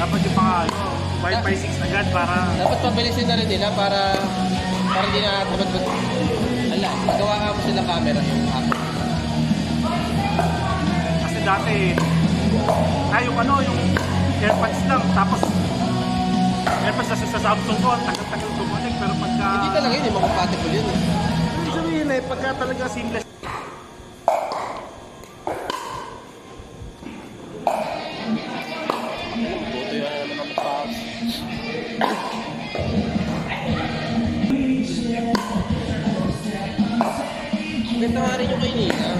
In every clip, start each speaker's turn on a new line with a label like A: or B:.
A: Dapat yung mga 5x6 agad para...
B: Dapat pabilisin na rin nila para di na tamad mag... Ala, magawa nga mo silang camera yung app.
A: Kasi dati, yung AirPods lang, tapos AirPods sa Samsung ko, tagal-tagal connect, pero pagka...
B: Hindi talaga yun, compatible yun.
A: Hindi sabihin pagka talaga seamless.
B: Buto yung ano naman pa. Ganda nga rin yung kay Nina.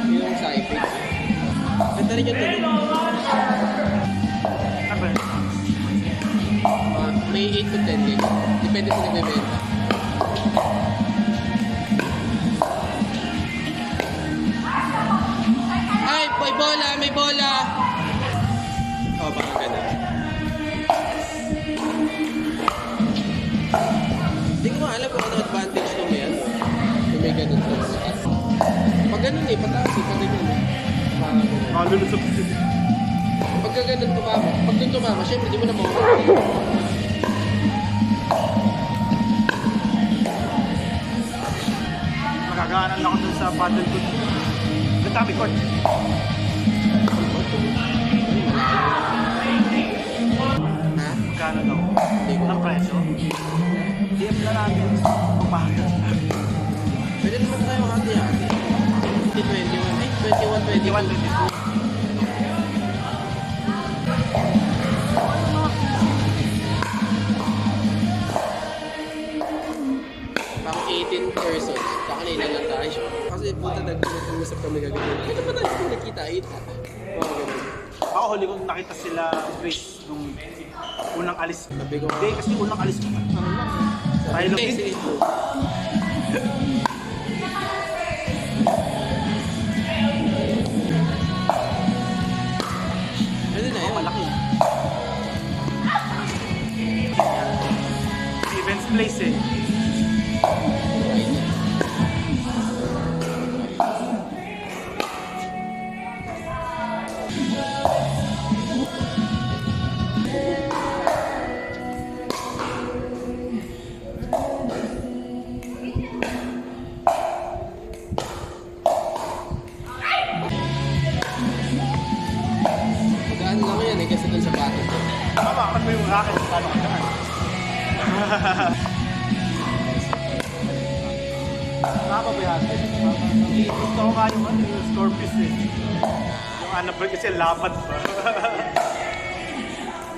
B: Yung Cyfix. Ganda rin yung tunog.
A: Ano yun?
B: May 8 to 10 gig. Depende sa nagbebenta. Ay, may bola! May bola! Oh, baka ganun. Hindi ko alam kung ano advantage nung yan. Kung may ganun to. Pag ganun pataas pag ganun
A: Lulusot.
B: Pag ganun tumama, pag dun tumama, syempre di mo na mawala.
A: Magagaanan ako dun sa paddle court. Gatami court.
B: Ha?
A: Magkano daw?
B: Hindi ko.
A: Ang presyo? DM na natin. Pumakas.
B: Pwede naman tayo hati-hati. 21. Ay, 21,
A: 21, 22.
B: Pang 18 persons. Kanina lang tayo. Kasi puta nag-uusap kami gagawin. Kaya naman tayo kung nakita-ita. Mga ganun.
A: Ako huli kong nakita sila Grace nung unang alis.
B: Sabi ko,
A: Hindi, kasi unang alis ko. Tayo lang
B: Sige,
A: din.
B: sige. Pwede na yun.
A: Malaki. Stevens Place eh.
B: Magaan lang yan kasi dun sa bato ko.
A: Tama, kan mo yung racket. Paano ka daan? Nakapabayagin. Gusto ko nga yung Scorpius eh. Yung Annabelle kasi lapad pa.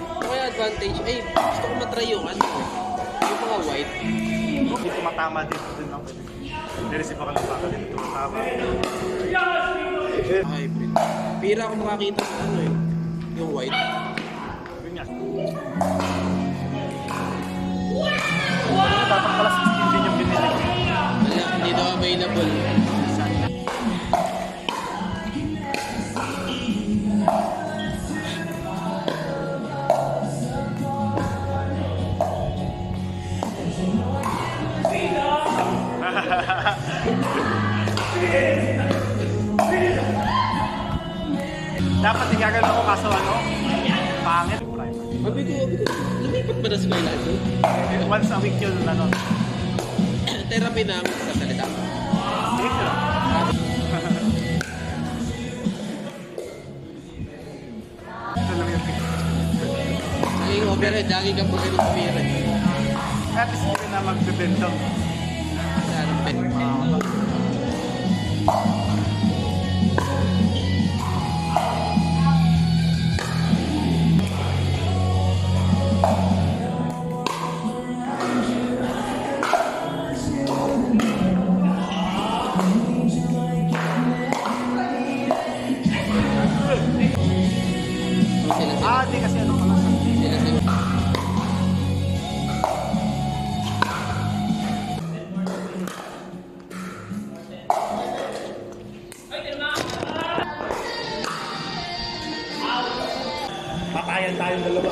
B: Ito kaya advantage. Ay, gusto ko matry yung yung mga white.
A: Hindi tumatama dito din ako. Nireceive ako ng baka dito tumatama.
B: Hybrid. Pira ako makakita ng yung white.
A: Yun nga. Dapat pala 16 din yung binili.
B: Wala, hindi daw available.
A: Dapat igagano ko kaso pangit.
B: Sabi ko, lumipat ba na si Kailan?
A: Once a week yun,
B: Therapy na ang kasalita.
A: Dito lang. Ito lang yung picture.
B: Naging overhead, lagi kang pag ganun pumira.
A: At least hindi na magbibenta.
B: Saan ang pet?
A: Di kasi pala.
B: Sila.
A: Patayan tayong dalawa.